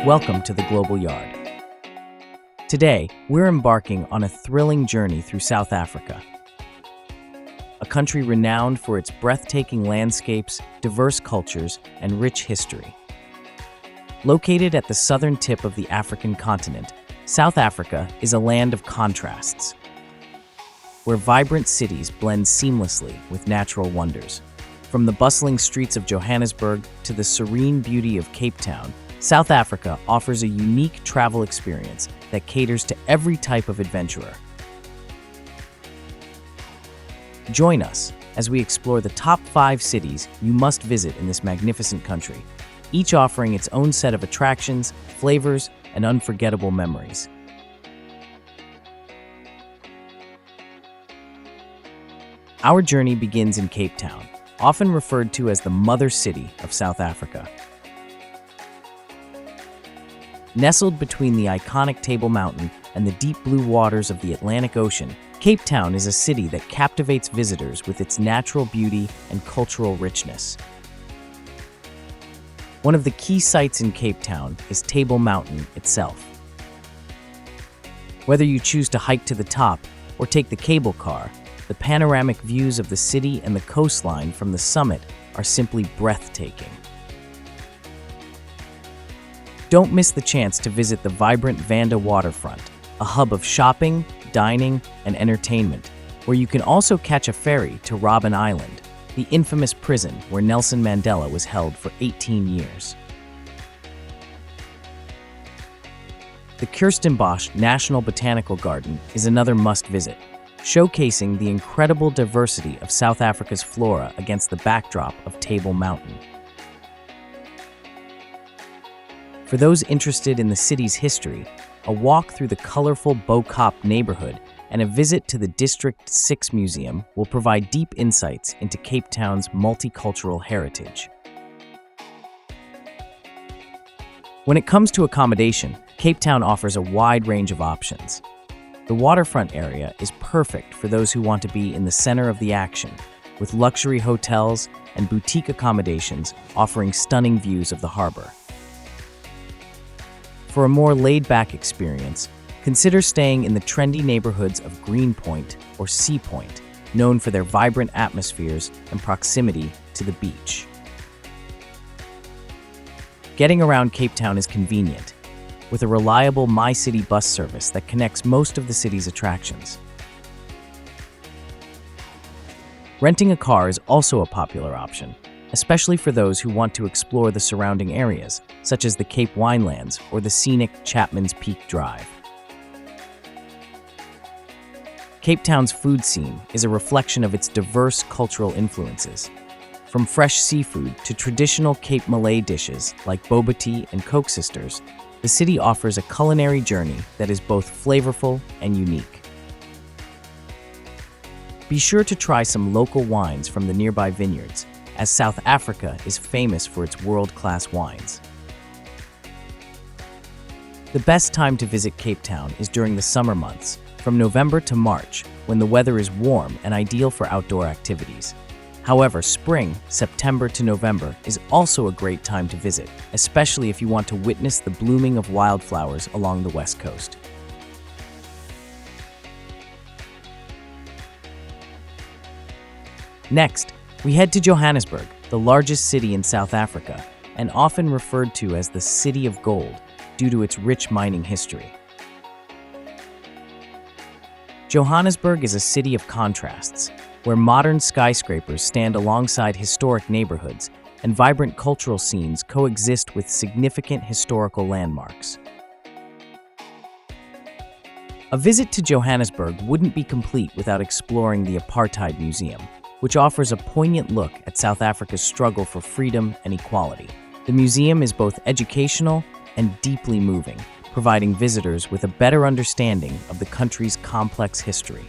Welcome to the Global Yard. Today, we're embarking on a thrilling journey through South Africa, a country renowned for its breathtaking landscapes, diverse cultures, and rich history. Located at the southern tip of the African continent, South Africa is a land of contrasts, where vibrant cities blend seamlessly with natural wonders. From the bustling streets of Johannesburg to the serene beauty of Cape Town, South Africa offers a unique travel experience that caters to every type of adventurer. Join us as we explore the top 5 cities you must visit in this magnificent country, each offering its own set of attractions, flavors, and unforgettable memories. Our journey begins in Cape Town, often referred to as the mother city of South Africa. Nestled between the iconic Table Mountain and the deep blue waters of the Atlantic Ocean, Cape Town is a city that captivates visitors with its natural beauty and cultural richness. One of the key sights in Cape Town is Table Mountain itself. Whether you choose to hike to the top or take the cable car, the panoramic views of the city and the coastline from the summit are simply breathtaking. Don't miss the chance to visit the vibrant Vanda waterfront, a hub of shopping, dining, and entertainment, where you can also catch a ferry to Robben Island, the infamous prison where Nelson Mandela was held for 18 years. The Kirstenbosch National Botanical Garden is another must-visit, showcasing the incredible diversity of South Africa's flora against the backdrop of Table Mountain. For those interested in the city's history, a walk through the colorful Bo-Kaap neighborhood and a visit to the District 6 Museum will provide deep insights into Cape Town's multicultural heritage. When it comes to accommodation, Cape Town offers a wide range of options. The waterfront area is perfect for those who want to be in the center of the action, with luxury hotels and boutique accommodations offering stunning views of the harbor. For a more laid-back experience, consider staying in the trendy neighborhoods of Greenpoint or Sea Point, known for their vibrant atmospheres and proximity to the beach. Getting around Cape Town is convenient, with a reliable MyCity bus service that connects most of the city's attractions. Renting a car is also a popular option, especially for those who want to explore the surrounding areas, such as the Cape Winelands or the scenic Chapman's Peak Drive. Cape Town's food scene is a reflection of its diverse cultural influences. From fresh seafood to traditional Cape Malay dishes like boba tea and Coke Sisters, the city offers a culinary journey that is both flavorful and unique. Be sure to try some local wines from the nearby vineyards, as South Africa is famous for its world-class wines. The best time to visit Cape Town is during the summer months, from November to March, when the weather is warm and ideal for outdoor activities. However, spring, September to November, is also a great time to visit, especially if you want to witness the blooming of wildflowers along the West Coast. Next, we head to Johannesburg, the largest city in South Africa, and often referred to as the City of Gold due to its rich mining history. Johannesburg is a city of contrasts, where modern skyscrapers stand alongside historic neighborhoods and vibrant cultural scenes coexist with significant historical landmarks. A visit to Johannesburg wouldn't be complete without exploring the Apartheid Museum, which offers a poignant look at South Africa's struggle for freedom and equality. The museum is both educational and deeply moving, providing visitors with a better understanding of the country's complex history.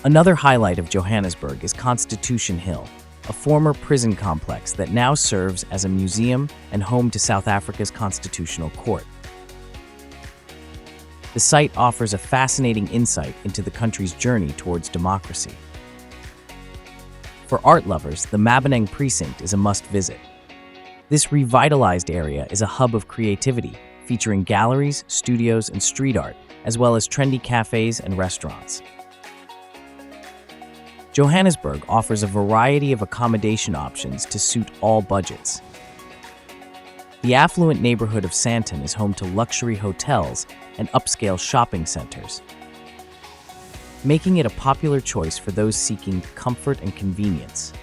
Another highlight of Johannesburg is Constitution Hill, a former prison complex that now serves as a museum and home to South Africa's Constitutional Court. The site offers a fascinating insight into the country's journey towards democracy. For art lovers, the Mabeneng precinct is a must-visit. This revitalized area is a hub of creativity, featuring galleries, studios, and street art, as well as trendy cafes and restaurants. Johannesburg offers a variety of accommodation options to suit all budgets. The affluent neighborhood of Sandton is home to luxury hotels and upscale shopping centers, making it a popular choice for those seeking comfort and convenience.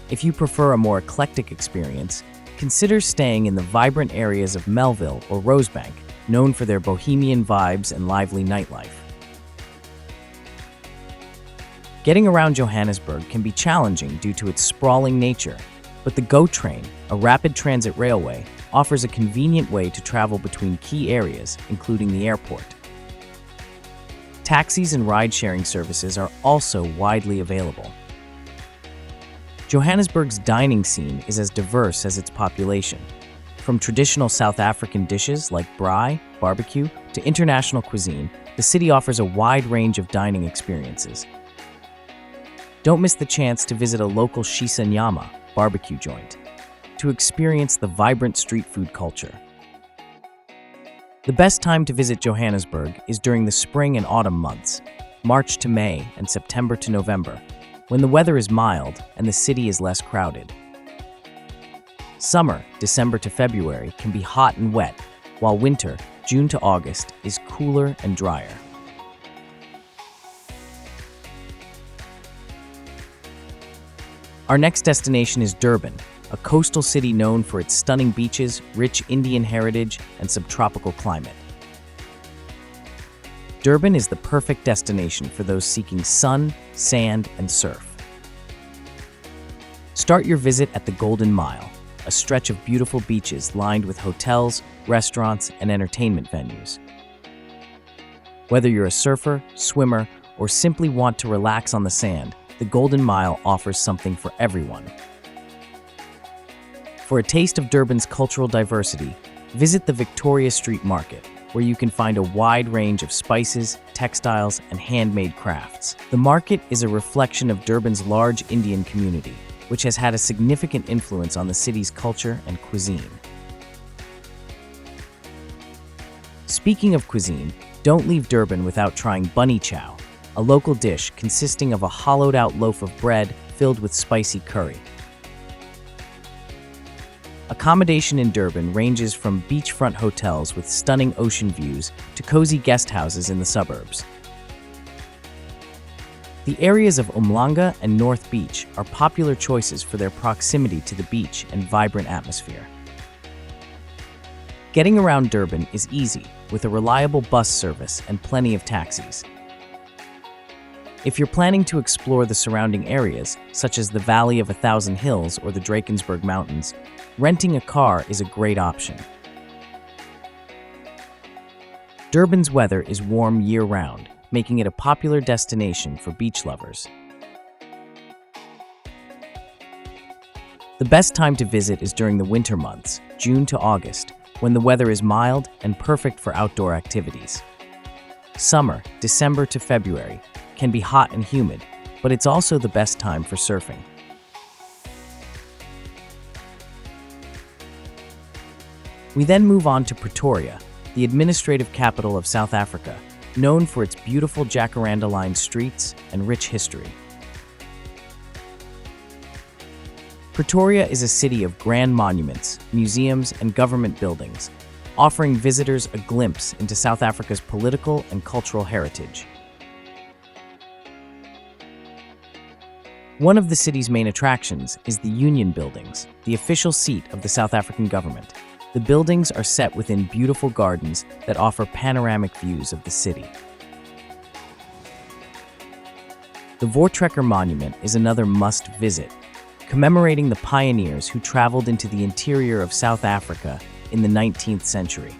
If you prefer a more eclectic experience, consider staying in the vibrant areas of Melville or Rosebank, known for their bohemian vibes and lively nightlife. Getting around Johannesburg can be challenging due to its sprawling nature, but the GO train, a rapid transit railway, offers a convenient way to travel between key areas, including the airport. Taxis and ride-sharing services are also widely available. Johannesburg's dining scene is as diverse as its population. From traditional South African dishes like braai, barbecue, to international cuisine, the city offers a wide range of dining experiences. Don't miss the chance to visit a local Shisa Nyama barbecue joint to experience the vibrant street food culture. The best time to visit Johannesburg is during the spring and autumn months, March to May and September to November, when the weather is mild and the city is less crowded. Summer, December to February, can be hot and wet, while winter, June to August, is cooler and drier. Our next destination is Durban, a coastal city known for its stunning beaches, rich Indian heritage, and subtropical climate. Durban is the perfect destination for those seeking sun, sand, and surf. Start your visit at the Golden Mile, a stretch of beautiful beaches lined with hotels, restaurants, and entertainment venues. Whether you're a surfer, swimmer, or simply want to relax on the sand, the Golden Mile offers something for everyone. For a taste of Durban's cultural diversity, visit the Victoria Street Market, where you can find a wide range of spices, textiles, and handmade crafts. The market is a reflection of Durban's large Indian community, which has had a significant influence on the city's culture and cuisine. Speaking of cuisine, don't leave Durban without trying bunny chow, a local dish consisting of a hollowed-out loaf of bread filled with spicy curry. Accommodation in Durban ranges from beachfront hotels with stunning ocean views to cozy guest houses in the suburbs. The areas of Umhlanga and North Beach are popular choices for their proximity to the beach and vibrant atmosphere. Getting around Durban is easy, with a reliable bus service and plenty of taxis. If you're planning to explore the surrounding areas, such as the Valley of 1,000 Hills or the Drakensberg Mountains, renting a car is a great option. Durban's weather is warm year-round, making it a popular destination for beach lovers. The best time to visit is during the winter months, June to August, when the weather is mild and perfect for outdoor activities. Summer, December to February, can be hot and humid, but it's also the best time for surfing. We then move on to Pretoria, the administrative capital of South Africa, known for its beautiful jacaranda-lined streets and rich history. Pretoria is a city of grand monuments, museums, and government buildings, offering visitors a glimpse into South Africa's political and cultural heritage. One of the city's main attractions is the Union Buildings, the official seat of the South African government. The buildings are set within beautiful gardens that offer panoramic views of the city. The Voortrekker Monument is another must-visit, commemorating the pioneers who traveled into the interior of South Africa in the 19th century.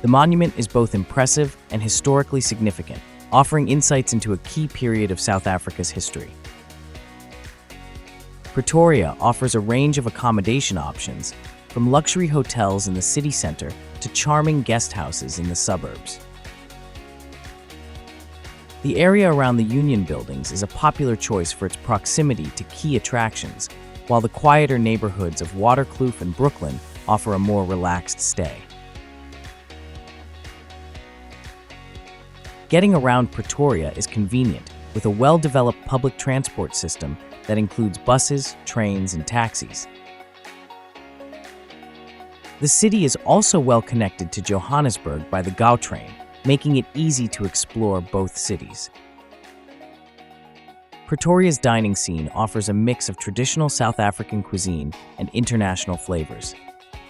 The monument is both impressive and historically significant, offering insights into a key period of South Africa's history. Pretoria offers a range of accommodation options, from luxury hotels in the city center to charming guest houses in the suburbs. The area around the Union buildings is a popular choice for its proximity to key attractions, while the quieter neighborhoods of Waterkloof and Brooklyn offer a more relaxed stay. Getting around Pretoria is convenient, with a well-developed public transport system that includes buses, trains, and taxis. The city is also well connected to Johannesburg by the Gautrain, making it easy to explore both cities. Pretoria's dining scene offers a mix of traditional South African cuisine and international flavors.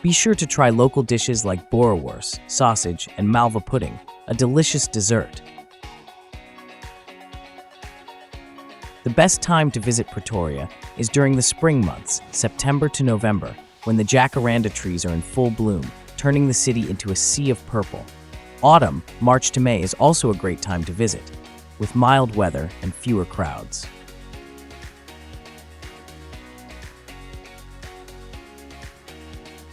Be sure to try local dishes like boerewors, sausage, and malva pudding, a delicious dessert. The best time to visit Pretoria is during the spring months, September to November, when the jacaranda trees are in full bloom, turning the city into a sea of purple. Autumn, March to May, is also a great time to visit, with mild weather and fewer crowds.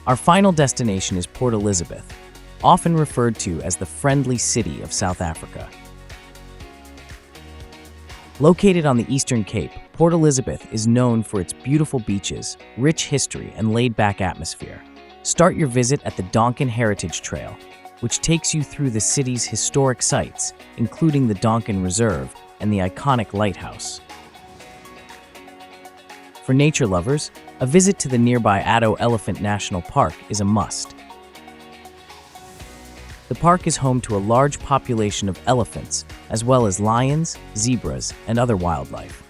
Our final destination is Port Elizabeth, often referred to as the friendly city of South Africa. Located on the Eastern Cape, Port Elizabeth is known for its beautiful beaches, rich history, and laid-back atmosphere. Start your visit at the Donkin Heritage Trail, which takes you through the city's historic sites, including the Donkin Reserve and the iconic lighthouse. For nature lovers, a visit to the nearby Addo Elephant National Park is a must. The park is home to a large population of elephants, as well as lions, zebras, and other wildlife.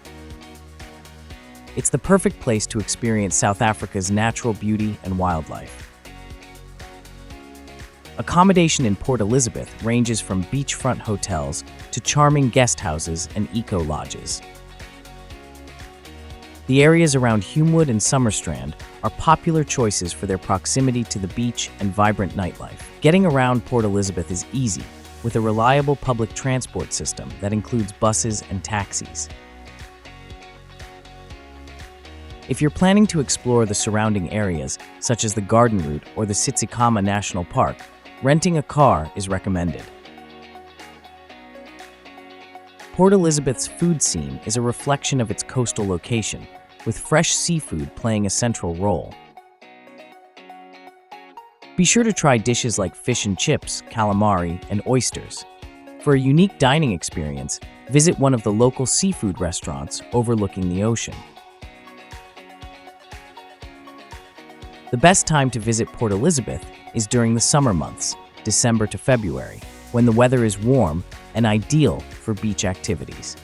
It's the perfect place to experience South Africa's natural beauty and wildlife. Accommodation in Port Elizabeth ranges from beachfront hotels to charming guest houses and eco-lodges. The areas around Humewood and Summerstrand are popular choices for their proximity to the beach and vibrant nightlife. Getting around Port Elizabeth is easy, with a reliable public transport system that includes buses and taxis. If you're planning to explore the surrounding areas, such as the Garden Route or the Tsitsikamma National Park, renting a car is recommended. Port Elizabeth's food scene is a reflection of its coastal location, with fresh seafood playing a central role. Be sure to try dishes like fish and chips, calamari, and oysters. For a unique dining experience, visit one of the local seafood restaurants overlooking the ocean. The best time to visit Port Elizabeth is during the summer months, December to February, when the weather is warm and ideal for beach activities.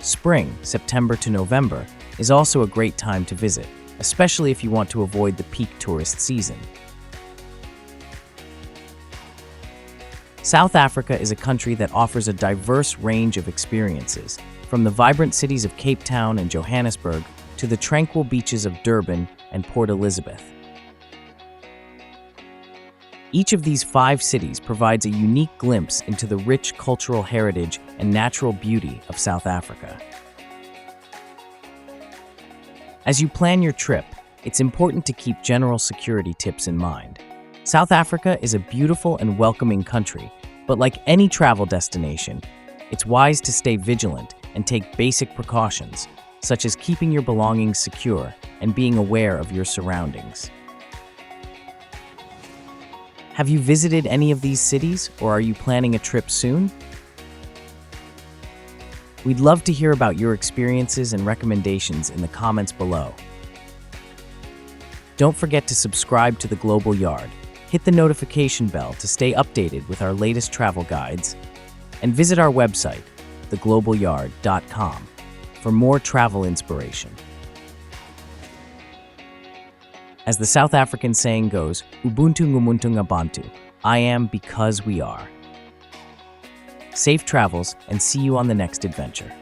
Spring, September to November, is also a great time to visit, especially if you want to avoid the peak tourist season. South Africa is a country that offers a diverse range of experiences, from the vibrant cities of Cape Town and Johannesburg to the tranquil beaches of Durban and Port Elizabeth. Each of these 5 cities provides a unique glimpse into the rich cultural heritage and natural beauty of South Africa. As you plan your trip, it's important to keep general security tips in mind. South Africa is a beautiful and welcoming country, but like any travel destination, it's wise to stay vigilant and take basic precautions, such as keeping your belongings secure and being aware of your surroundings. Have you visited any of these cities, or are you planning a trip soon? We'd love to hear about your experiences and recommendations in the comments below. Don't forget to subscribe to The Global Yard, hit the notification bell to stay updated with our latest travel guides, and visit our website, theglobalyard.com, for more travel inspiration. As the South African saying goes, Ubuntu ngumuntu ngabantu, I am because we are. Safe travels, and see you on the next adventure.